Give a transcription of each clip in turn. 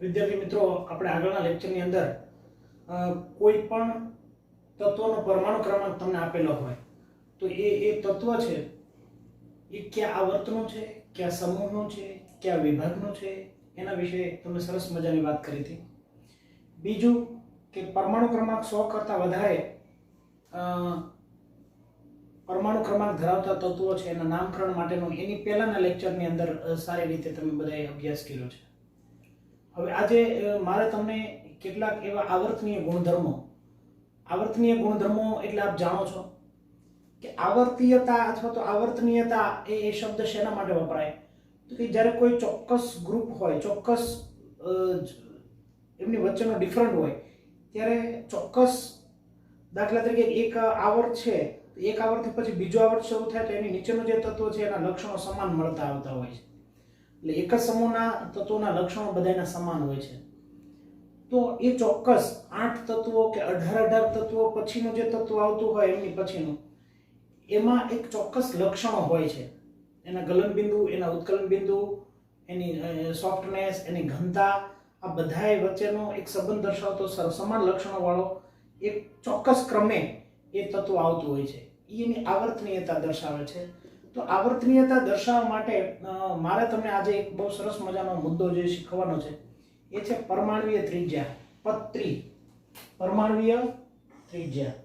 વિદ્યાર્થી મિત્રો, આપણે આગળના લેક્ચરની અંદર કોઈ પણ તત્વનો પરમાણુ ક્રમાંક તમને આપેલો હોય તો એ તત્વ છે એ કયા આવર્તનો છે, કયા સમૂહનો છે, કયા વિભાગનો છે, એના વિશે તમને સરસ મજાની વાત કરી હતી. બીજું કે પરમાણુ ક્રમાંક 100 કરતાં વધારે પરમાણુ ક્રમાંક ધરાવતા તત્વો છે એના નામકરણ માટેનું એની પહેલાના લેક્ચરની અંદર સારી રીતે તમે બધાએ અભ્યાસ કર્યો છે. હવે આજે મારે તમને કેટલાક એવા આવર્તનીય ગુણધર્મો એટલે આપ જાણો છો કે આવર્તીયતા અથવા તો આવર્તનીયતા એ શબ્દ શેના માટે વપરાય તો કે જ્યારે કોઈ ચોક્કસ ગ્રુપ હોય, ચોક્કસ એમની વચ્ચેનો ડિફરન્ટ હોય ત્યારે ચોક્કસ, દાખલા તરીકે એક આવર્ત છે, એક આવર્તથી પછી બીજો આવર્ત શરૂ થાય તો એની નીચેનો જે તત્વ છે એના લક્ષણો સમાન મળતા આવતા હોય છે. એટલે એક જ સમૂહના તત્વોના લક્ષણો બધાના સમાન હોય છે. તો એ ચોક્કસ 8 તત્વો કે 18 તત્વો પછીનું જે તત્વ આવતું હોય એમની પછીનું, એમાં એક ચોક્કસ લક્ષણો હોય છે. એના ગલન બિંદુ, એના ઉત્કલન બિંદુ, એની સોફ્ટનેસ, એની ઘનતા, આ બધાય વચ્ચેનો એક સંબંધ દર્શાવતો સમાન લક્ષણો વાળો એક ચોક્કસ ક્રમે એ તત્વ આવતું હોય છે. એની આવર્તનીયતા દર્શાવે છે. તો આવર્તનીયતા દર્શાવવા માટે મારે તમને આજે એક બહુ સરસ મજાનો મુદ્દો જે શીખવાનો છે એ છે પરમાણ્વીય ત્રિજ્યા, પત્રી, પરમાણ્વીય ત્રિજ્યા.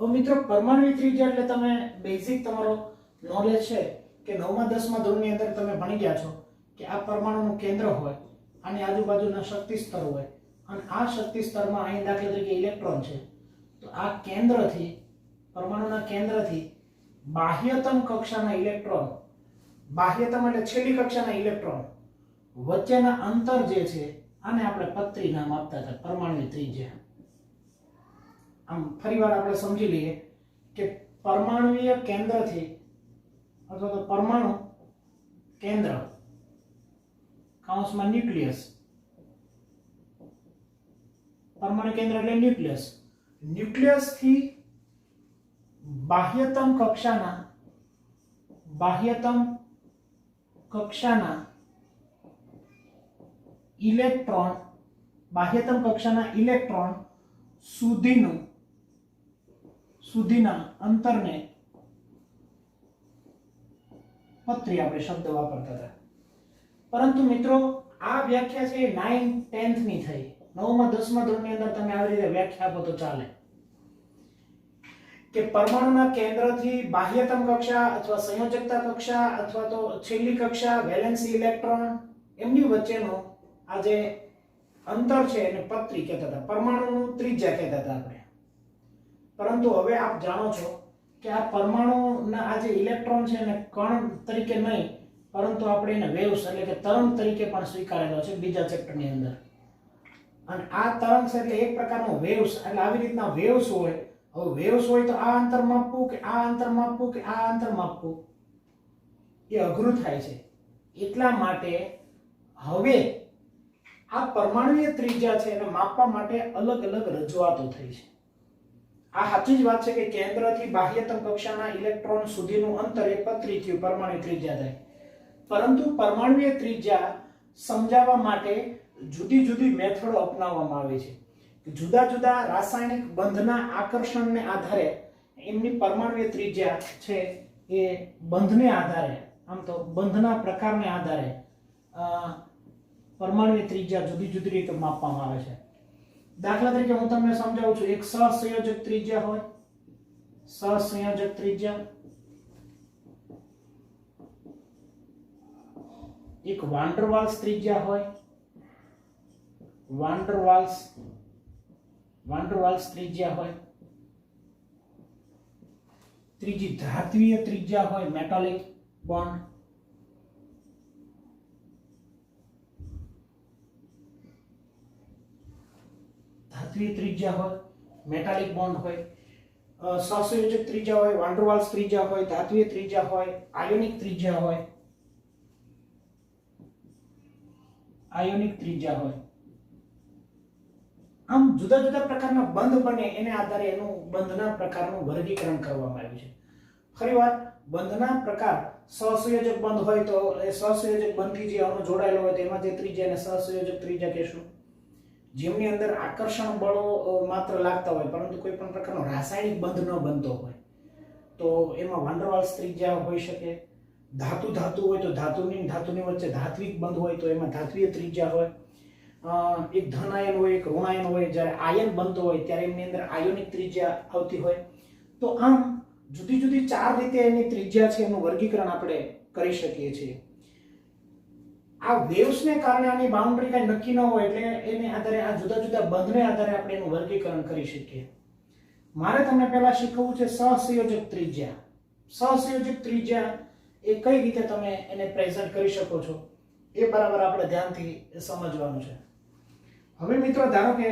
હવે મિત્રો, પરમાણ્વીય ત્રિજ્યા એટલે તમે બેઝિક તમારો નોલેજ છે કે 9મા 10મા ધોરણની અંદર તમે ભણી ગયા છો કે આ પરમાણુનું કેન્દ્ર હોય, આની આજુબાજુના શક્તિ સ્તર હોય, અને આ શક્તિ સ્તરમાં અહીં દાખલા તરીકે ઇલેક્ટ્રોન છે. તો આ કેન્દ્રથી, પરમાણુના કેન્દ્રથી બાહ્યતમ કક્ષાના ઇલેક્ટ્રોન, બાહ્યતમ એટલે છેલ્લી કક્ષાના ઇલેક્ટ્રોન વચ્ચેના અંતર જે છે આને આપણે પત્રી નામ આપતા હતા, પરમાણ્વીય ત્રિજ્યા. આમ ફરીવાર આપણે સમજી લઈએ કે પરમાણ્વીય કેન્દ્રથી અથવા તો પરમાણુ કેન્દ્ર કૌંસમાં ન્યુક્લિયસ, પરમાણુ કેન્દ્ર એટલે ન્યુક્લિયસ, ન્યુક્લિયસથી બાહ્યતમ કક્ષાના ઇલેક્ટ્રોન, બાહ્યતમ કક્ષાના ઇલેક્ટ્રોન સુધીના અંતરને પત્રી આપણે શબ્દ વાપરતા હતા. પરંતુ મિત્રો, આ વ્યાખ્યા છે 9, 10th ની થઈ. 9મા 10મા ધોરણની અંદર તમે આવી રીતે વ્યાખ્યા આપો તો ચાલે કે પરમાણુના કેન્દ્રથી બાહ્યતમ કક્ષા અથવા સંયોજકતા કક્ષા અથવા તો છેલ્લી કક્ષા વેલેન્સી ઇલેક્ટ્રોન એમની વચ્ચેનો આ જે અંતર છે એને પત્રી કહેતા હતા, પરમાણુનું ત્રિજ્યા કહેતા હતા આપણે. પરંતુ હવે આપ જાણો છો કે આ પરમાણુના આ જે ઇલેક્ટ્રોન છે એને કણ તરીકે નહીં, પરંતુ આપણે એને વેવ્સ એટલે કે તરંગ તરીકે પણ સ્વીકારેલો છે બીજા ચેપ્ટરની અંદર. અને આ તરંગ છે એટલે એક પ્રકારનો વેવ્સ, એટલે આવી રીતના વેવ્સ હોય. હવે વેવ્સ હોય તો આ અંતર માપવું કે આ અંતર માપવું કે આ અંતર માપવું એ અઘરું થાય છે. એટલા માટે હવે આ પરમાણુય ત્રિજ્યા છે એને માપવા માટે અલગ અલગ રજૂઆતો થઈ છે. આ સાચી જ વાત છે કે કેન્દ્રથી બાહ્યતમ કક્ષાના ઇલેક્ટ્રોન સુધીનું અંતર એ પત્રી થયું, પરમાણુ ત્રિજ્યા થાય. પરંતુ પરમાણુય ત્રિજ્યા સમજાવવા માટે જુદી જુદી મેથડો અપનાવવામાં આવે છે. જુદા જુદા રાસાયણિક બંધના આકર્ષણને આધારે એમની પરમાણુય ત્રિજ્યા છે એ બંધને આધારે, આમ તો બંધના પ્રકારને આધારે પરમાણુય ત્રિજ્યા જુદી જુદી રીતે માપવામાં આવે છે. દાખલા તરીકે હું તમને સમજાવું છું. એક સહસંયોજક ત્રિજ્યા હોય, સહસંયોજક ત્રિજ્યા, એક વાન ડર વાલ્સ ત્રિજ્યા હોય, વાન ડર વાલ્સ ત્રિજ્યા હોય, ત્રીજી ધાત્વીય ત્રિજ્યા હોય, મેટાલિક બોન્ડ, ધાત્વીય ત્રિજ્યા હોય, મેટાલિક બોન્ડ હોય, સહસંયોજક ત્રિજ્યા હોય, વાન ડર વાલ્સ ત્રિજ્યા હોય, ધાત્વીય ત્રિજ્યા હોય, આયોનિક ત્રિજ્યા હોય, આયોનિક ત્રિજ્યા હોય. આમ જુદા જુદા પ્રકારના બંધ બને એને આધારે એનું બંધના પ્રકારનું વર્ગીકરણ કરવામાં આવ્યું છે. ફરીવાર બંધના પ્રકાર સહસંયોજક બંધ હોય તો એ સહસંયોજક બંધથી જે અણુ જોડાયેલો હોય તેમાં જે ત્રિજ્યાને સહસંયોજક ત્રિજ્યા કહેશું. જેમની અંદર આકર્ષણ બળો માત્ર લાગતા હોય પરંતુ કોઈ પણ પ્રકારનો રાસાયણિક બંધ ન બનતો હોય તો એમાં વાન ડર વાલ્સ ત્રિજ્યા હોઈ શકે. ધાતુ હોય તો ધાતુની વચ્ચે ધાત્વિક બંધ હોય તો એમાં ધાત્વીય ત્રિજ્યા હોય. એક ધન આયન હોય, એક ઋણ આયન હોય. જ્યારે આયન બનતો હોય ત્યારે એમની અંદર આયોનિક ત્રિજ્યા આવતી હોય. તો આમ જુદી જુદી 4 રીતે એની ત્રિજ્યા છે એનું વર્ગીકરણ આપણે કરી શકીએ છીએ. આ વેવ્સને કારણે આની બાઉન્ડ્રી કઈ નક્કી ન હોય એટલે એને આધારે આ જુદા જુદા બંધને આધારે આપણે એનું વર્ગીકરણ કરી શકીએ. મારે તમને પહેલા શીખવવું છે સહસંયોજક ત્રિજ્યા. સહસંયોજક ત્રિજ્યા એ કઈ રીતે તમે એને પ્રેઝન્ટ કરી શકો છો એ બરાબર આપણે ધ્યાનથી સમજવાનું છે. હવે મિત્રો ધારો કે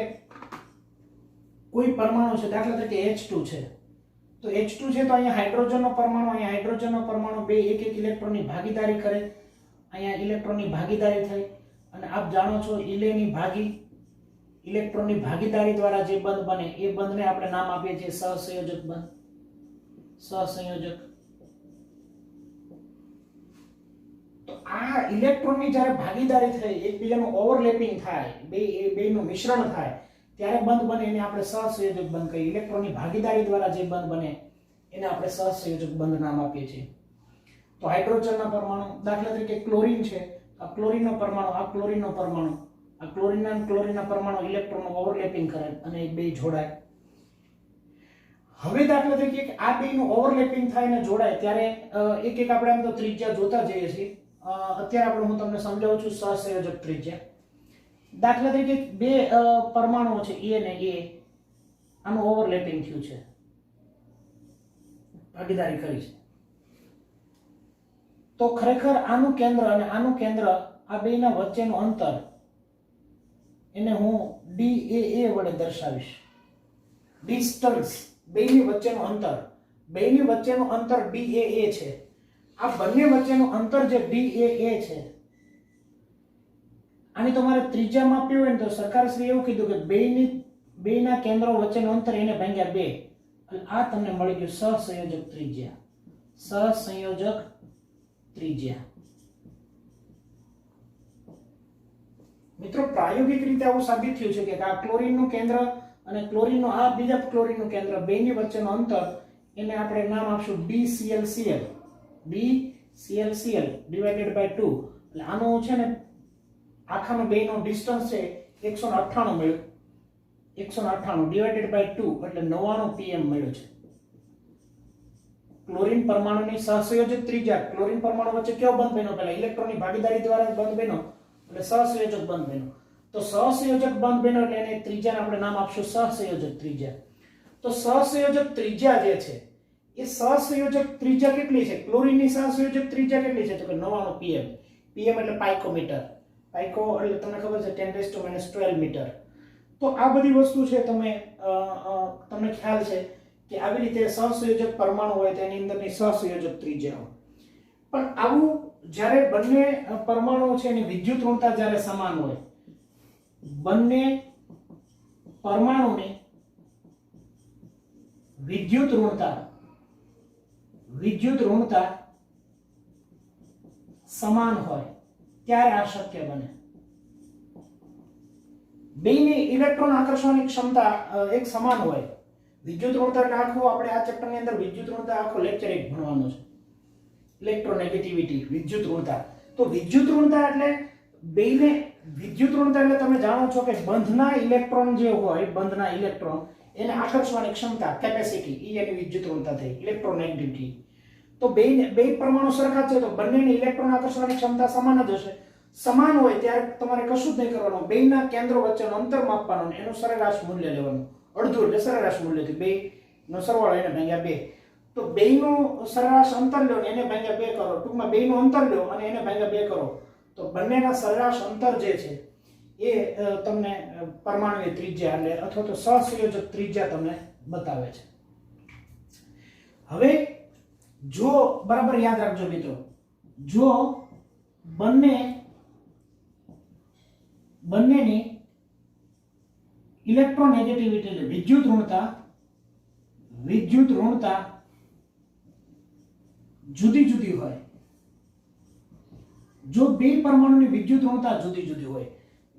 કોઈ પરમાણુ છે, દાખલા તરીકે H2 છે, તો H2 છે તો અહીંયા હાઇડ્રોજનનો પરમાણુ બે એક એક ઇલેક્ટ્રોનની ભાગીદારી કરે. અહીંયા ઇલેક્ટ્રોનની ભાગીદારી થઈ અને આપ જાણો છો ઇલેક્ટ્રોનની ભાગીદારી દ્વારા જે બંધ બને એ બંધને આપણે નામ આપીએ છીએ સહસંયોજક બંધ. સહસંયોજક. તો આ ઇલેક્ટ્રોનની જ્યારે ભાગીદારી થઈ, એકબીજાનું ઓવરલેપિંગ થાય, બેનું મિશ્રણ થાય ત્યારે બંધ બને એને આપણે સહસંયોજક બંધ કહીએ. ઇલેક્ટ્રોનની ભાગીદારી દ્વારા જે બંધ બને એને આપણે સહસંયોજક બંધ નામ આપીએ છીએ. તો હાઇડ્રોજનના પરમાણુ, દાખલા તરીકે ક્લોરીન છે, આ ક્લોરીનનો પરમાણુ, આ ક્લોરીનનો પરમાણુ, આ ક્લોરીનના પરમાણુ ઇલેક્ટ્રોનનું ઓવરલેપિંગ કરે અને બે જોડાય. હવે દાખલા તરીકે આ બેનું ઓવરલેપિંગ થાય અને જોડાય ત્યારે એક એક આપણે આમ તો ત્રિજ્યા જોતા જઈએ છીએ. અત્યારે હું તમને સમજાવું છું સહસંયોજક ત્રિજ્યા. દાખલા તરીકે બે પરમાણુઓ છે A અને A, આનું ઓવરલેપિંગ થયું છે, ભાગીદારી કરી છે. તો ખરેખર આનું કેન્દ્ર અને આનું કેન્દ્ર, આ બેના વચ્ચેનું અંતર એને હું DAA વડે દર્શાવીશ. ડિસ્ટન્સ, બેની વચ્ચેનું અંતર, બેની વચ્ચેનું અંતર DAA છે. આ બંને વચ્ચેનું અંતર જે DAA છે, આની તમારે ત્રિજ્યા માપવી હોય ને તો સરકારશ્રીએ એવું કીધું કે બેના કેન્દ્રો વચ્ચેનું અંતર એને ભાગ્યા 2. અને આ તમને મળી ગયું સહસંયોજક ત્રિજ્યા. સહસંયોજક ત્રિજ્યા. મિત્રો પ્રાયોગિક રીતે આવું સાબિત થયું છે કે આ ક્લોરીનનું કેન્દ્ર અને ક્લોરીનનું આ બીજા ક્લોરીનનું કેન્દ્ર, બેની વચ્ચેનું અંતર એને આપણે નામ આપશું DClCl. DClCl divided by 2. એટલે આનું છે ને આખાનો બેનો ડિસ્ટન્સ છે 198 મળ્યું. 198 ડિવાઇડેડ બાય 2 એટલે 99 pm મળ્યું છે. ક્લોરીન પરમાણુની સહસંયોજક ત્રિજ્યા, ક્લોરીન પરમાણુ વચ્ચે કયો બંધ બન્યો? પહેલા ઇલેક્ટ્રોનની ભાગીદારી દ્વારા બંધ બન્યો એટલે સહસંયોજક બંધ બન્યો. તો સહસંયોજક બંધ બન્યો એટલે એને ત્રિજ્યાને આપણે નામ આપશું સહસંયોજક ત્રિજ્યા. તો સહસંયોજક ત્રિજ્યા જે છે એ સહસંયોજક ત્રિજ્યા કેટલી છે? ક્લોરીનની સહસંયોજક ત્રિજ્યા કેટલી છે? તો કે 99 pm. pm એટલે પાઇકોમીટર. પાઇકો એટલે તમને ખબર છે 10⁻12 મીટર. તો આ બધી વસ્તુ છે તમને ખ્યાલ છે કે આવી રીતે સહસંયોજક પરમાણુ હોય તેની અંદરની સહસંયોજક ત્રિજ્યા હોય. પણ આવું જ્યારે બંને પરમાણુઓ છે એની વિદ્યુત ઋણતા જ્યારે સમાન હોય, બંને પરમાણુની વિદ્યુત ઋણતા સમાન હોય ત્યારે આ શક્ય બને. બેની ઇલેક્ટ્રોન આકર્ષવાની ક્ષમતા એક સમાન હોય. વિદ્યુત ઋણતા એટલે આખો આપણે આ ચેપ્ટરની અંદર વિદ્યુત ઋણતા આખો લેક્ચર એક ભણવાનો છે. ઇલેક્ટ્રોનેગેટિવિટી, વિદ્યુત ઋણતા. તો વિદ્યુત ઋણતા એટલે બેને વિદ્યુત ઋણતા એટલે તમે જાણો છો કે બંધના ઇલેક્ટ્રોન જે હોય, બંધના ઇલેક્ટ્રોન એને આકર્ષવાની ક્ષમતા, કેપેસિટી, એની વિદ્યુત ઋણતા થઈ, ઇલેક્ટ્રોનેગેટિવિટી. તો બે પરમાણુ સરખા છે તો બંનેની ઇલેક્ટ્રોન આકર્ષવાની ક્ષમતા સમાન જ હશે. સમાન હોય ત્યારે તમારે કશું જ નહીં કરવાનું, બેના કેન્દ્રો વચ્ચેનું અંતર માપવાનું, એનું સરેરાશ મૂલ્ય લેવાનું. અડધું એટલે સરેરાશ મૂલ્ય થી, બેનો સરવાળો એને ભાગ્યા 2. તો બેનું સરેરાશ અંતર લો અને એને ભાગ્યા 2 કરો. ટૂંકમાં બેનું અંતર લો અને એને ભાગ્યા 2 કરો તો બંનેના સરેરાશ અંતર જે છે એ તમને પરમાણુની ત્રિજ્યા એટલે અથવા તો સહસંયોજક ત્રિજ્યા તમને બતાવે છે. હવે જો બરાબર યાદ રાખજો મિત્રો, જો બંનેની ઇલેક્ટ્રોનેગેટિવિટી એટલે વિદ્યુત ઋણતા જુદી જુદી હોય, જો બે પરમાણુની વિદ્યુત ઋણતા જુદી જુદી હોય,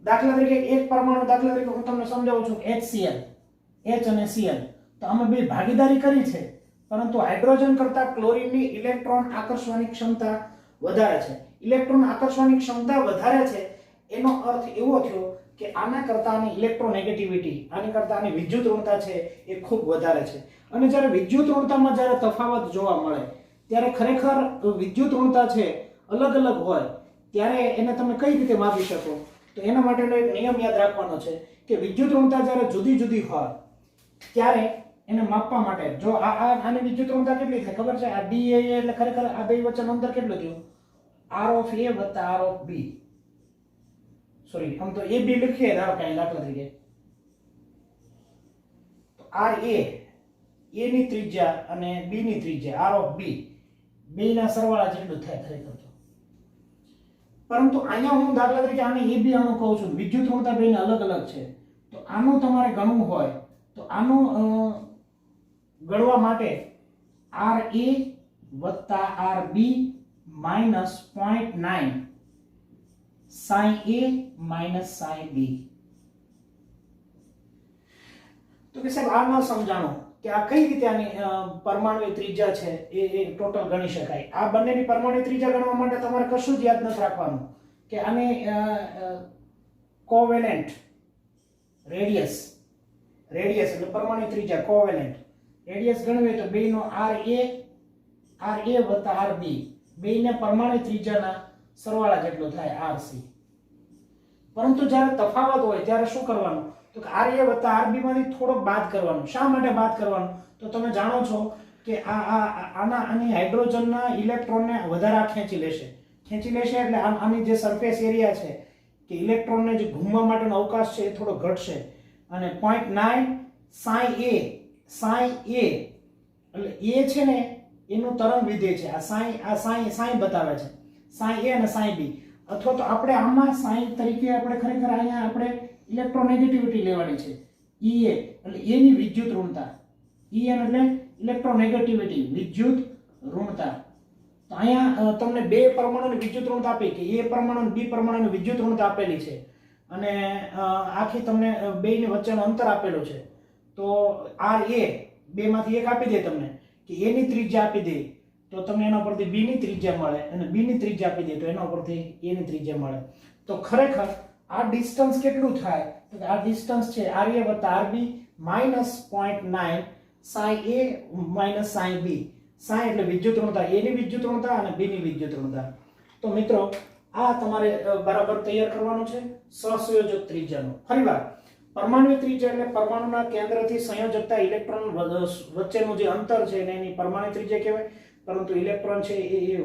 દાખલા તરીકે એક પરમાણુ, દાખલા તરીકે હું તમને સમજાવું છું HCl, H અને Cl, તો અમે બે ભાગીદારી કરી છે, પરંતુ હાઇડ્રોજન કરતા ક્લોરીનની ઇલેક્ટ્રોન આકર્ષવાની ક્ષમતા વધારે છે. ઇલેક્ટ્રોન આકર્ષવાની ક્ષમતા વધારે છે એનો અર્થ એવો થયો કે આના કરતા આની ઇલેક્ટ્રોનેગેટિવિટી, આની કરતા આની વિદ્યુત ઋણતા છે એ ખૂબ વધારે છે. અને જ્યારે વિદ્યુત ઋણતામાં જ્યારે તફાવત જોવા મળે ત્યારે ખરેખર વિદ્યુત ઋણતા છે અલગ અલગ હોય ત્યારે એને તમે કઈ રીતે માપી શકો? તો એના માટેનો એક નિયમ યાદ રાખવાનો છે કે વિદ્યુત ઋણતા જ્યારે જુદી જુદી હોય ત્યારે એને માપવા માટે જો આની વિદ્યુત ઋણતા કેટલી થાય ખબર છે? આ DA એટલે ખરેખર આ બે વચ્ચેનું અંતર કેટલું થયું? R of A વત્તા R of B. સોરી, આમ તો AB લખીએ ધારો કે દાખલા તરીકે તો RA, A ની ત્રિજ્યા અને B ની ત્રિજ્યા R of B, બે ના સરવાળા જેટલું થાય ખરેખર તો. પરંતુ અહીંયા હું દાખલા તરીકે આને AB અણુ કહું છું, વિદ્યુત ઋણતા બેને અલગ અલગ છે, તો આનું તમારે ગણવું હોય તો આનું ગણવા માટે RA વત્તા RB minus 0.9 sin A minus sin B. તો કે સાહેબ આ ન સમજાણો કે આ કઈ રીતે આની પરમાણુ ત્રિજ્યા છે એ ટોટલ ગણી શકાય. આ બંનેની પરમાણુ ત્રિજ્યા ગણવા માટે તમારે કશું જ યાદ નથી રાખવાનું કે આને કોવેલેન્ટ રેડિયસ એટલે પરમાણુ ત્રિજ્યા કોવેલેન્ટ રેડિયસ ગણવી તો બેનો RA વત્તા RB બેને પરમાણુ ત્રિજ્યાના સરવાળા જેટલો થાય RC. પરંતુ જ્યારે તફાવત હોય ત્યારે શું કરવાનું? તો કે RA વત્તા RB માંથી થોડોક બાદ કરવાનું. શા માટે બાદ કરવાનું? તો તમે જાણો છો કે આની હાઇડ્રોજનના ઇલેક્ટ્રોનને વધારે ખેંચી લેશે એટલે આની જે સરફેસ એરિયા છે કે ઇલેક્ટ્રોનને જે ઘૂમવા માટેનો અવકાશ છે એ થોડો ઘટશે. અને 0.9 sin A એટલે A છે ને એનું તરંગ વિધેય છે. આ sin બતાવે છે, sin A અને sin B. અથવા તો આપણે આમાં sin તરીકે આપણે ખરેખર અહીંયા આપણે ઇલેક્ટ્રોનેગેટિવિટી લેવાની છે. EA એટલે A ની વિદ્યુત ઋણતા, EN એટલે ઇલેક્ટ્રોનેગેટિવિટી વિદ્યુત ઋણતા. તો અહીંયા તમને બે પરમાણુની વિદ્યુત ઋણતા આપી કે A પરમાણુ અને B પરમાણુની વિદ્યુત ઋણતા આપેલી છે અને આખી તમને બેની વચ્ચેનું અંતર આપેલું છે. તો RA બેમાંથી એક આપી દે તમને કે A ની ત્રિજ્યા આપી દે તો તમને એના પરથી B ની ત્રિજ્યા મળે અને B ની ત્રિજ્યા આપી દે તો એના પરથી A ની ત્રિજ્યા મળે. તો ખરેખર આ ડિસ્ટન્સ કેટલું થાય? તો આ ડિસ્ટન્સ છે RA વત્તા RB minus 0.9 sin A minus sin B. sin એટલે વિદ્યુત ઋણતા, A ની વિદ્યુત ઋણતા અને B ની વિદ્યુત ઋણતા. તો મિત્રો આ તમારે બરાબર તૈયાર કરવાનું છે સહસંયોજક ત્રિજ્યાનો. ફરીવાર પરમાણુ ત્રિજ્યા એટલે પરમાણુના કેન્દ્રથી સંયોજકતા ઇલેક્ટ્રોન વચ્ચેનું જે અંતર છે એને એની પરમાણુ ત્રિજ્યા કહેવાય. પરંતુ ઇલેક્ટ્રોન છે એ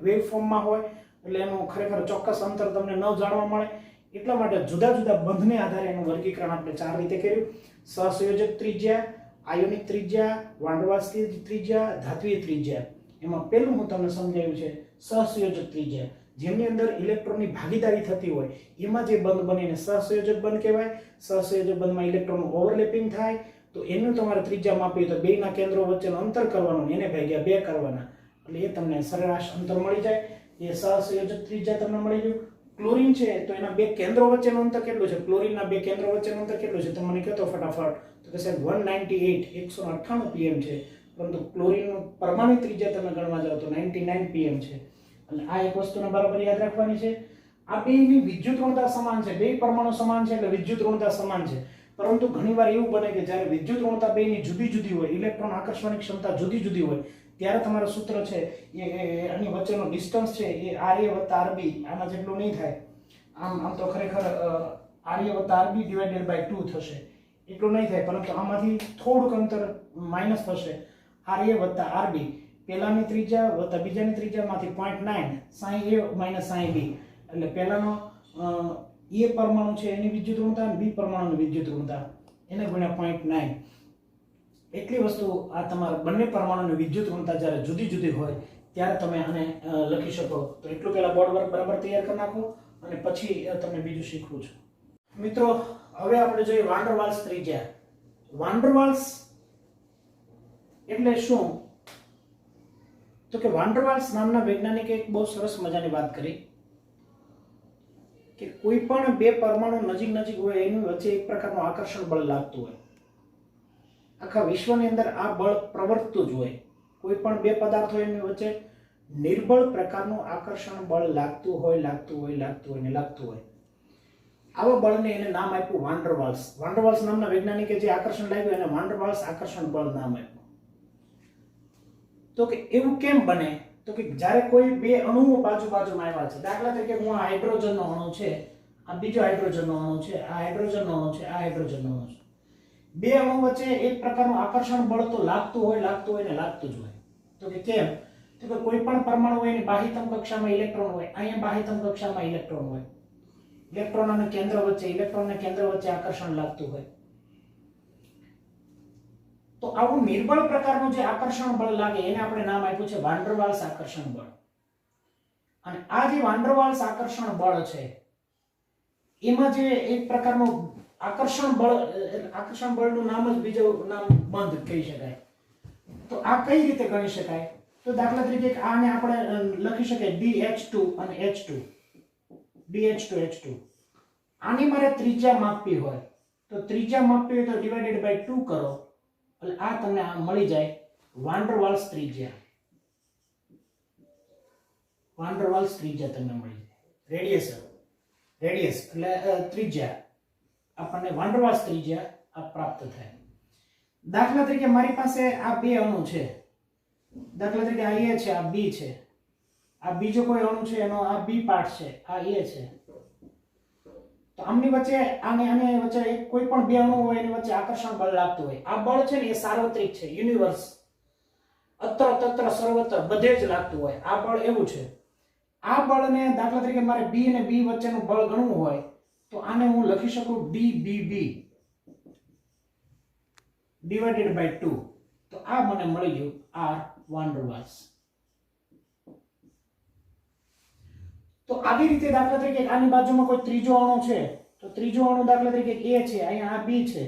વેવ ફોર્મમાં હોય એટલે એનું ખરેખર ચોક્કસ અંતર તમને ન જાણવા મળે. એટલા માટે જુદા જુદા બંધને આધારે એનું વર્ગીકરણ આપણે ચાર રીતે કર્યું: સહસંયોજક ત્રિજ્યા, આયોનિક ત્રિજ્યા, વાન ડેર વાલ્સ ત્રિજ્યા, ધાત્વિય ત્રિજ્યા. એમાં પહેલું હું તમને સમજાવ્યું છે સહસંયોજક ત્રિજ્યા, જેમની અંદર ઇલેક્ટ્રોનની ભાગીદારી થતી હોય એમાં જે બંધ બનીને સહસંયોજક બંધ કહેવાય. સહસંયોજક બંધમાં ઇલેક્ટ્રોનનું ઓવરલેપિંગ થાય તો એનું તમારે ત્રિજ્યા માપી તો બેના કેન્દ્રો વચ્ચેનું અંતર કરવાનું, એને ભાગ્યા 2 કરવાના એટલે એ તમને સરેરાશ અંતર મળી જાય. એ સહસંયોજક ત્રિજ્યા તમને મળી ગયું. ક્લોરીન છે તો એના બે કેન્દ્રો વચ્ચેનું અંતર કેટલું છે? ક્લોરીનના બે કેન્દ્રો વચ્ચેનું અંતર કેટલું છે? તમે મને કહેતો ફટાફટ. તો કે સાહેબ 198 pm છે. પરંતુ ક્લોરીનનું પરમાણુ ત્રિજ્યા તમે ગણવા જાઓ તો 99 pm છે. અને આ એક વસ્તુને બરાબર યાદ રાખવાની છે. આ બેની વિદ્યુત ઋણતા સમાન છે, બે પરમાણુ સમાન છે એટલે વિદ્યુત ઋણતા સમાન છે. પરંતુ ઘણીવાર એવું બને કે જ્યારે વિદ્યુત ઋણતા બેની જુદી જુદી હોય, ઇલેક્ટ્રોન આકર્ષવાની ક્ષમતા જુદી જુદી હોય ત્યારે તમારું સૂત્ર છે એ આની વચ્ચેનો ડિસ્ટન્સ છે એ RA વત્તા RB આના જેટલું નહીં થાય. આમ તો ખરેખર RA વત્તા RB ડિવાઇડેડ બાય 2 થશે, એટલું નહીં થાય. પરંતુ આમાંથી થોડુંક અંતર માઇનસ થશે. RA વત્તા RB પહેલાની ત્રિજ્યા વત્તા બીજાની ત્રિજ્યામાંથી 0.9 sin A minus sin B એટલે પહેલાનો A પરમાણુ છે એની વિદ્યુત ઋણતા અને B પરમાણુની વિદ્યુત ઋણતા એને ગુણ્યા 0.9. એટલી વસ્તુ આ તમારા બંને પરમાણુની વિદ્યુત ઋણતા જ્યારે જુદી જુદી હોય ત્યારે તમે આને લખી શકો. તો એટલું પહેલા બોર્ડ વર્ક બરાબર તૈયાર કરી નાખો અને પછી તમને બીજું શીખવું છે. મિત્રો હવે આપણે જોઈએ વાન ડેર વાલ્સ ત્રિજ્યા. વાન ડેર વાલ્સ એટલે શું? તો કે વાન્ડરવાલ્સ નામના વૈજ્ઞાનિકે એક બહુ સરસ મજાની વાત કરી કે કોઈ પણ બે પરમાણુ નજીક નજીક હોય એની વચ્ચે એક પ્રકારનું આકર્ષણ બળ લાગતું હોય. આખા વિશ્વની અંદર આ બળ પ્રવર્તતું જ હોય. કોઈ પણ બે પદાર્થો એની વચ્ચે નિર્બળ પ્રકારનું આકર્ષણ બળ લાગતું હોય. આવા બળને એને નામ આપ્યું વાન્ડરવાલ્સ. વાન્ડરવાલ્સ નામના વૈજ્ઞાનિકે જે આકર્ષણ લાગ્યું એને વાન્ડરવાલ્સ આકર્ષણ બળ નામ આપ્યું. તો કે એવું કેમ બને? તો કે જ્યારે કોઈ બે અણુઓ બાજુમાં આવ્યા છે, દાખલા તરીકે હું આ હાઇડ્રોજનનો અણુ છે, આ બીજો હાઇડ્રોજનનો અણુ છે, આ હાઇડ્રોજનનો અણુ છે, આ હાઇડ્રોજનનો અણુ છે. બે અણુ વચ્ચે એક પ્રકારનું આકર્ષણ બળ તો લાગતું હોય ને લાગતું જ હોય. તો કે કેમ? તો કે કોઈ પણ પરમાણુ હોય એની બાહ્યતમ કક્ષામાં ઇલેક્ટ્રોન હોય, અહીંયા બાહ્યતમ કક્ષામાં ઇલેક્ટ્રોન હોય. ઇલેક્ટ્રોન અને કેન્દ્ર વચ્ચે આકર્ષણ લાગતું હોય. તો આવું નિર્બળ પ્રકારનું જે આકર્ષણ બળ લાગે એને આપણે નામ આપ્યું છે વાન્ડરવાલ્સ આકર્ષણ બળ. અને આ જે વાન્ડરવાલ્સ આકર્ષણ બળ છે એમાં જે એક પ્રકારનું આકર્ષણ બળનું નામ જ બીજું નામ બંધ કહી શકાય. તો આ કઈ રીતે ગણી શકાય? તો દાખલા તરીકે આને આપણે લખી શકાય DH2 અને H2. DH2H2. આની મારે ત્રિજ્યા માપવી હોય તો ત્રિજ્યા માપવી હોય તો ડિવાઇડેડ બાય 2 કરો એટલે આ તમને મળી જાય વાન્ડરવાલ્સ ત્રિજ્યા. વાન્ડરવાલ્સ ત્રિજ્યા તમને મળી જાય. રેડિયસ એટલે ત્રિજ્યા આપણને વાન્ડરવાલ્સ ત્રિજ્યા આ પ્રાપ્ત થાય. દાખલા તરીકે મારી પાસે આ બે અણુ છે. દાખલા તરીકે આ A છે, આ B છે. આ બીજો કોઈ અણુ છે એનો આ B પાર્ટ છે, આ A છે. તો આમની વચ્ચે આને વચ્ચે કોઈ પણ બે અણુ હોય એની વચ્ચે આકર્ષણ બળ લાગતું હોય. આ બળ છે ને એ સાર્વત્રિક છે, યુનિવર્સ, અત્ર તત્ર સર્વત્ર બધે જ લાગતું હોય. આ બળ એવું છે. આ બળને દાખલા તરીકે મારે B અને B વચ્ચેનું બળ ગણવું હોય તો આને હું લખી શકું DBB ડિવાઇડેડ બાય 2. તો આ મને મળી ગયું R વાન્ડરવાલ્સ. તો આવી રીતે દાખલા તરીકે આની બાજુમાં કોઈ ત્રીજો અણુ છે તો ત્રીજો અણુ દાખલા તરીકે A છે, અહીંયા આ B છે.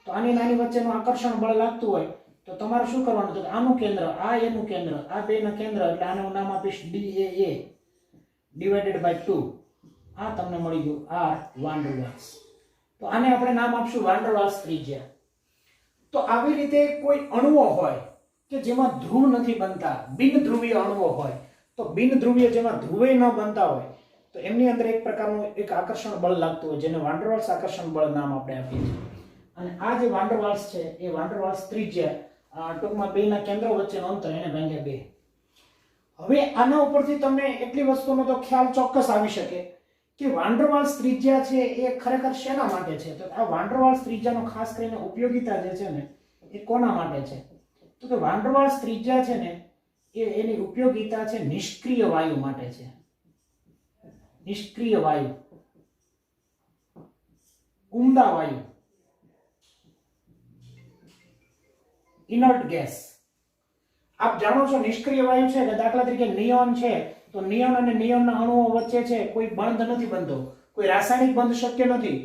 તો આની નાની વચ્ચેનું આકર્ષણ બળ લાગતું હોય તો તમારે શું કરવાનું? તો આનું કેન્દ્ર, આ A નું કેન્દ્ર, આ બેના કેન્દ્ર, એટલે આને હું નામ આપીશ DAA ડિવાઇડેડ બાય 2. આ તમને મળી ગયું R વાન્ડરવાલ્સ. તો આને આપણે નામ આપશું વાન્ડરવાલ્સ ત્રિજ્યા. તો આવી રીતે કોઈ અણુઓ હોય કે જેમાં ધ્રુવ નથી બનતા, બિન ધ્રુવીય અણુઓ હોય, તો બિન ધ્રુવીય જેમાં ધ્રુવે ન બનતા હોય તો એમની અંદર એક પ્રકારનું એક આકર્ષણ બળ લાગતું હોય જેને વાન્ડરવાલ્સ આકર્ષણ બળ નામ આપણે આપીએ છીએ. અને આ જે વાન્ડરવાલ્સ છે એ વાન્ડરવાલ્સ ત્રિજ્યા ટૂંકમાં બેના કેન્દ્રો વચ્ચેનું અંતર એને ભાગ્યા 2. હવે આના ઉપરથી તમને એટલી વસ્તુનો તો ખ્યાલ ચોક્કસ આવી શકે કે વાન્ડરવાલ્સ ત્રિજ્યા છે એ ખરેખર શેના માટે છે? તો આ વાન્ડરવાલ્સ ત્રિજ્યાનો ખાસ કરીને ઉપયોગિતા જે છે ને એ કોના માટે છે? તો કે વાન્ડરવાલ્સ ત્રિજ્યા છે ને એની ઉપયોગિતા છે નિષ્ક્રિય વાયુ માટે છે. નિષ્ક્રિય વાયુ, ઉમદા વાયુ, ઇનર્ટ ગેસ. આપ જાણો છો નિષ્ક્રિય વાયુ છે કે દાખલા તરીકે નિયોન છે તો નિયોન અને નિયોનના અણુઓ વચ્ચે છે કોઈ બંધ નથી બનતો, કોઈ રાસાયણિક બંધ શક્ય નથી,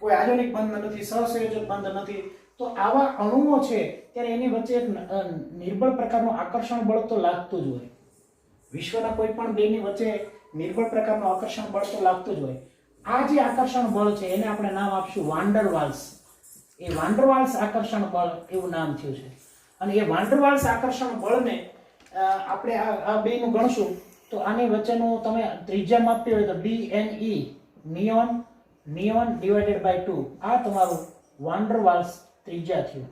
કોઈ આયોનિક બંધ નથી, સહસંયોજક બંધ નથી. તો આવા અણુઓ છે ત્યારે એની વચ્ચે એક નિર્બળ પ્રકારનું આકર્ષણ બળ તો લાગતું જ હોય. વિશ્વના કોઈ પણ બેની વચ્ચે નિર્બળ પ્રકારનું આકર્ષણ બળ તો લાગતું જ હોય. આ જે આકર્ષણ બળ છે એને આપણે નામ આપશું વાન્ડરવાલ્સ. એ વાન્ડરવાલ્સ આકર્ષણ બળ એવું નામ થયું છે. અને એ વાન્ડરવાલ્સ આકર્ષણ બળને આપણે આ બેનું ગણશું તો આની વચ્ચેનું તમે ત્રિજ્યા માપી હોય તો DNE નિયોન ડિવાઇડેડ બાય 2. આ તમારું વાન્ડરવાલ્સ ત્રિજ્યા થયું.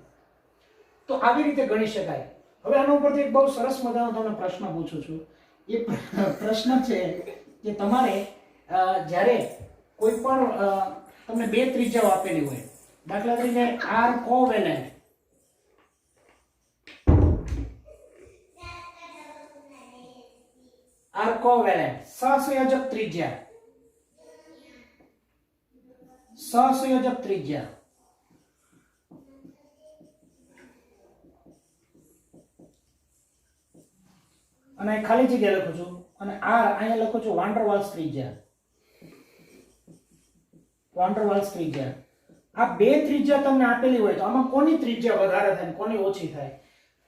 તો આવી રીતે ગણી શકાય. હવે આના ઉપરથી એક બહુ સરસ મજાનો તમને પ્રશ્ન પૂછું છું. એ પ્રશ્ન છે કે તમારે જ્યારે કોઈ પણ તમને બે ત્રિજ્યાઓ આપેલી હોય, દાખલા તરીકે R કોવેલેન્ટ, સહસંયોજક ત્રિજ્યા, અને ખાલી જગ્યા લખું છું અને R અહીંયા લખું છું વાન્ડરવાલ્સ ત્રિજ્યા. વાન્ડરવાલ્સ ત્રિજ્યા. આ બે ત્રિજ્યા તમને આપેલી હોય તો આમાં કોની ત્રિજ્યા વધારે થાય કોની ઓછી થાય?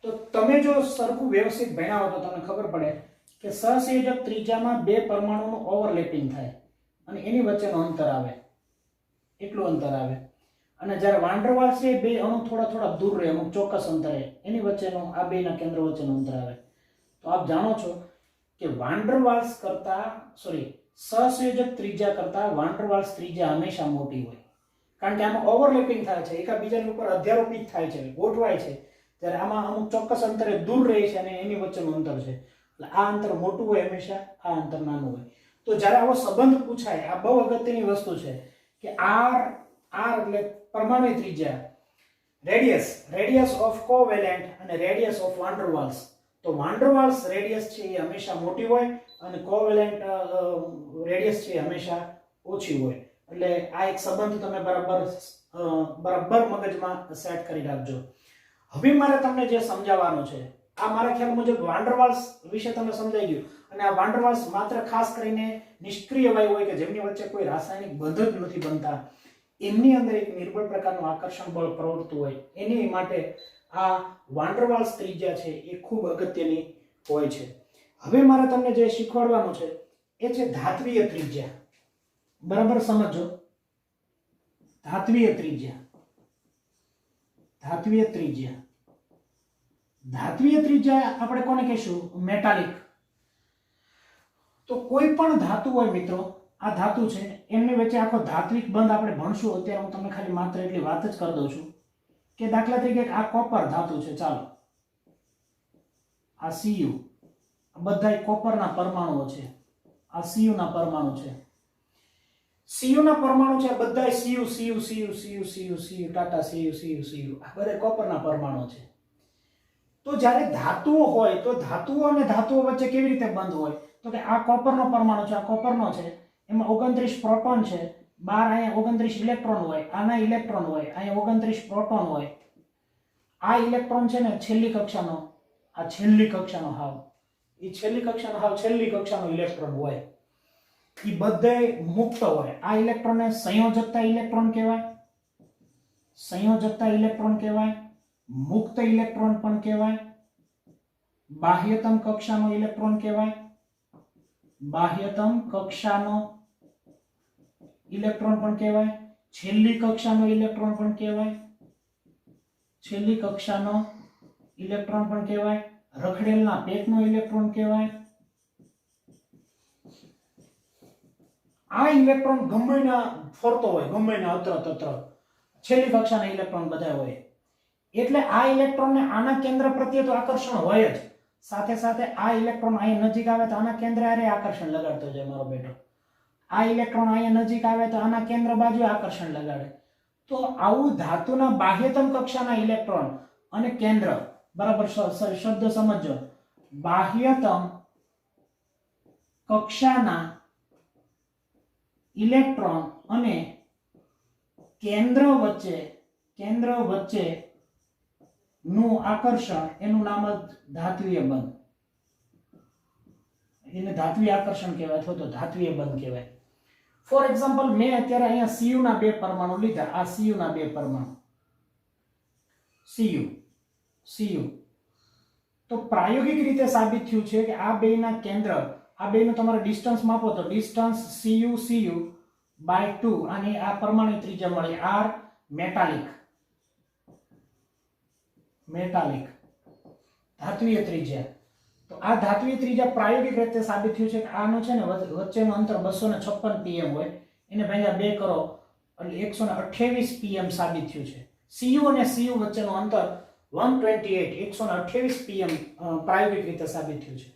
તો તમે જો સરખું વ્યવસ્થિત ભણ્યા હો તો તમને ખબર પડે કે સહસંયોજક ત્રિજ્યામાં બે પરમાણુનું ઓવરલેપિંગ થાય અને એની વચ્ચેનું અંતર આવે, એટલું અંતર આવે. અને જ્યારે વાન ડર વાલ્સ છે બે અણુ થોડા થોડા દૂર રહે અમુક ચોક્કસ અંતરે, એની વચ્ચેનું આ બેના કેન્દ્ર વચ્ચેનું અંતર આવે. તો આપ જાણો છો કે વાન ડર વાલ્સ કરતા સહસંયોજક ત્રિજ્યા કરતા વાન ડર વાલ્સ ત્રિજ્યા હંમેશા મોટી હોય, કારણ કે આમાં ઓવરલેપિંગ થાય છે, એકાબીજાની ઉપર અધ્યારોપિત થાય છે, ગોઠવાય છે. જ્યારે આમાં અમુક ચોક્કસ અંતરે દૂર રહે છે અને એની વચ્ચેનું અંતર છે, એટલે આ અંતર મોટું હોય હંમેશા, આ અંતર નાનું હોય. તો જ્યારે આવો સંબંધ પૂછાય, આ બહુ અગત્યની વસ્તુ છે કે આર એટલે પરમાણુ ત્રિજ્યા, રેડિયસ ઓફ કોવેલેન્ટ અને રેડિયસ ઓફ વાન ડર વાલ્સ. તો વાન ડર વાલ્સ રેડિયસ છે એ હંમેશા મોટી હોય અને કોવેલેન્ટ રેડિયસ છે એ હંમેશા ઓછી હોય. એટલે આ એક સંબંધ તમે બરાબર મગજમાં સેટ કરી રાખજો. હવે મારે તમને જે સમજાવવાનું છે, આ મારા ખ્યાલ મુજબ વાન ડર વાલ્સ વિશે તમને સમજાઈ ગયું. અને આ વાન ડર વાલ્સ માત્ર ખાસ કરીને નિષ્ક્રિય વાયુ હોય કે જેમની વચ્ચે કોઈ રાસાયણિક બંધ જ નથી બનતા, એમની અંદર એક નિર્બળ પ્રકારનું આકર્ષણ બળ પ્રવર્તતું હોય, એની માટે આ વાન ડર વાલ્સ ત્રિજ્યા છે એ ખૂબ અગત્યની હોય છે. હવે મારે તમને જે શીખવાડવાનું છે એ છે ધાત્વીય ત્રિજ્યા. બરાબર સમજો, ધાત્વીય ત્રિજ્યા. ધાત્વીય ત્રિજ્યા, ધાત્વીય ત્રિજ્યા આપણે કોને કહીશું? મેટાલિક. તો કોઈ પણ ધાતુ હોય મિત્રો, આ ધાતુ છે એમની વચ્ચે આખો ધાત્વિક બંધ આપણે ભણશું. અત્યારે હું તમને ખાલી માત્ર એટલી વાત જ કરી દઉં છું કે દાખલા તરીકે આ કોપર ધાતુ છે, ચાલો આ Cu, બધા કોપરના પરમાણુઓ છે, આ Cu ના પરમાણુ છે, Cu ના પરમાણુ છે, બધા Cu ટાટા Cu આ બધા કોપરના પરમાણુ છે. તો જ્યારે ધાતુઓ હોય તો ધાતુઓ અને ધાતુઓ વચ્ચે કેવી રીતે બંધ હોય? તો કે આ કોપરનો પરમાણુ છે, આ કોપરનો છે, એમાં 29 પ્રોટોન છે, 12 અહીંયા 29 ઇલેક્ટ્રોન હોય, આના ઇલેક્ટ્રોન હોય, અહીંયા 29 પ્રોટોન હોય. આ ઇલેક્ટ્રોન છે ને છેલ્લી કક્ષાનો, આ છેલ્લી કક્ષાનો હાવ, એ છેલ્લી કક્ષાનો હાવ છેલ્લી કક્ષાનો ઇલેક્ટ્રોન હોય, એ બધે મુક્ત હોય. આ ઇલેક્ટ્રોનને સંયોજકતા ઇલેક્ટ્રોન કહેવાય, સંયોજકતા ઇલેક્ટ્રોન કહેવાય, મુક્ત ઇલેક્ટ્રોન પણ કહેવાય, બાહ્યતમ કક્ષાનો ઇલેક્ટ્રોન કહેવાય, બાહ્યતમ કક્ષાનો ઇલેક્ટ્રોન પણ કહેવાય, છેલ્લી કક્ષાનો ઇલેક્ટ્રોન પણ કહેવાય, છેલ્લી કક્ષાનો ઇલેક્ટ્રોન પણ કહેવાય, રખડેલના પેટનો ઇલેક્ટ્રોન કહેવાય. આ ઇલેક્ટ્રોન ગમેના ફરતો હોય, ગમેના અત્ર છેલ્લી કક્ષાના ઇલેક્ટ્રોન બધા હોય. એટલે આ ઇલેક્ટ્રોનને આના કેન્દ્ર પ્રત્યે તો આકર્ષણ હોય જ, સાથે સાથે આ ઇલેક્ટ્રોન અહીં નજીક આવે તો આના કેન્દ્ર આરે આકર્ષણ લગાડતો જાય મારો બેટો. આ ઇલેક્ટ્રોન અહીં નજીક આવે તો આના કેન્દ્ર બાજુ આકર્ષણ લગાડે. તો આવું ધાતુના બાહ્યતમ કક્ષાના ઇલેક્ટ્રોન અને કેન્દ્ર, બરાબર શબ્દ સમજો, બાહ્યતમ કક્ષાના ઇલેક્ટ્રોન અને કેન્દ્ર વચ્ચે નું આકર્ષણ, એનું નામ જ ધાત્વીય બંધ. એને ધાત્વીય આકર્ષણ કહેવાય અથવા તો ધાત્વીય બંધ કહેવાય. ફોર એક્ઝામ્પલ, મેં અત્યારે અહીંયા Cu ના બે પરમાણુ લીધા, આ Cu ના બે પરમાણુ, Cu. તો પ્રાયોગિક રીતે સાબિત થયું છે કે આ બેના કેન્દ્ર, આ બેનું તમારે ડિસ્ટન્સ માપો તો ડિસ્ટન્સ Cu by 2 અને આ પરમાણુ ત્રિજ્યા મળે R, મેટાલિક ધાત્વીય ત્રિજ્યા. તો આ ધાત્વીય ત્રિજ્યા પ્રાયોગિક રીતે સાબિત થયું છે કે આનો છે ને વચ્ચેનું અંતર 256 pm હોય, એને ભાગ્યા 2 કરો એટલે 128 pm સાબિત થયું છે. Cu અને Cu વચ્ચેનું અંતર 128 pm પ્રાયોગિક રીતે સાબિત થયું છે.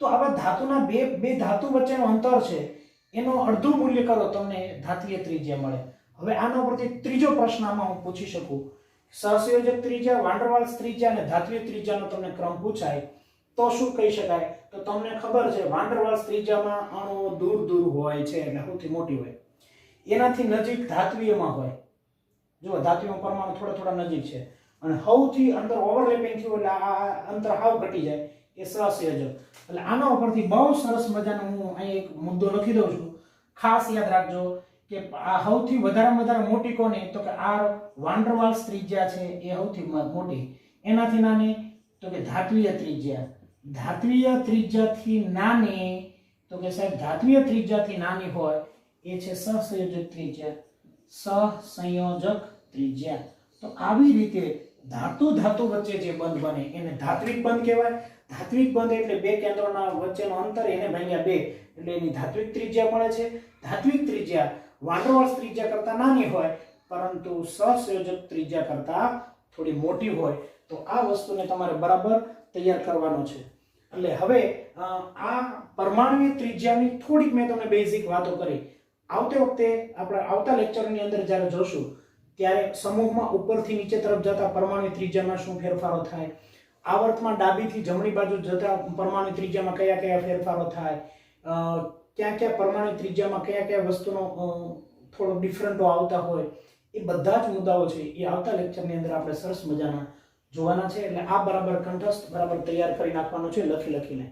તો આવા ધાતુના બે ધાતુ વચ્ચેનું અંતર છે એનો અડધું મૂલ્ય કરો તમને ધાત્વીય ત્રિજ્યા મળે. હવે આના પરથી ત્રીજો પ્રશ્ન આમાં હું પૂછી શકું, સહસંયોજક ત્રિજ્યા, વાન ડર વાલ્સ ત્રિજ્યા અને ધાત્વીય ત્રિજ્યાનો તમને ક્રમ પૂછાય તો શું કહી શકાય? તો તમને ખબર છે વાન ડર વાલ્સ ત્રિજ્યામાં અણુઓ દૂર હોય છે એટલે સૌથી મોટી હોય, એનાથી નજીક ધાત્વીયમાં હોય. જો ધાત્વીય પરમાણુ થોડા નજીક છે અને સૌથી અંદર ઓવરલેપિંગ થયું એટલે આ અંતર હાવ ઘટી જાય, એ સહસંયોજક. એટલે આના ઉપરથી બહુ સરસ મજાનો હું અહીં એક મુદ્દો લખી દઉં છું, ખાસ યાદ રાખજો કે આ સૌથી વધારે મોટી કોની? તો કે આ વાન ડર વાલ્સ ત્રિજ્યા છે એ સૌથી મોટી. એનાથી નાની તો તો કે ધાત્વીય ત્રિજ્યા. ધાત્વીય ત્રિજ્યાથી નાની, તો કે સાહેબ ધાત્વીય ત્રિજ્યાથી નાની હોય એ છે સહસંયોજક ત્રિજ્યા. સહસંયોજક ત્રિજ્યા. તો આવી રીતે ધાતુ ધાતુ વચ્ચે જે બંધ બને એને ધાત્વિક બંધ કહેવાય. ધાત્વિક બંધ એટલે બે કેન્દ્રોના વચ્ચેનો અંતર એને ભાગ્યા 2 એટલે એની ધાત્વિક ત્રિજ્યા મળે છે. ધાત્વિક ત્રિજ્યા વાન ડેર વાલ્સ ત્રિજ્યા કરતા નાની હોય પરંતુ સહસંયોજક ત્રિજ્યા કરતા થોડી મોટી હોય. તો આ વસ્તુને તમારે બરાબર તૈયાર કરવાનો છે. એટલે હવે આ પરમાણુય ત્રિજ્યાની થોડીક મેં તમને બેઝિક વાતો કરી. આવતે વખતે આપણે આવતા લેક્ચરની અંદર જ્યારે જોશું ત્યારે સમૂહમાં ઉપરથી નીચે તરફ જતા પરમાણુ ત્રિજ્યામાં શું ફેરફારો થાય, આવર્તમાં ડાબીથી જમણી બાજુ જતા પરમાણુ ત્રિજ્યામાં કયા કયા ફેરફારો થાય, ક્યાં ક્યાં પરમાણુ ત્રિજ્યામાં કયા કયા વસ્તુનો થોડો ડિફરન્ટો આવતા હોય, એ બધા જ મુદ્દાઓ છે એ આવતા લેક્ચરની અંદર આપણે સરસ મજાના જોવાના છે. એટલે આ બરાબર કંઠસ્થ બરાબર તૈયાર કરી નાખવાનું છે લખીને.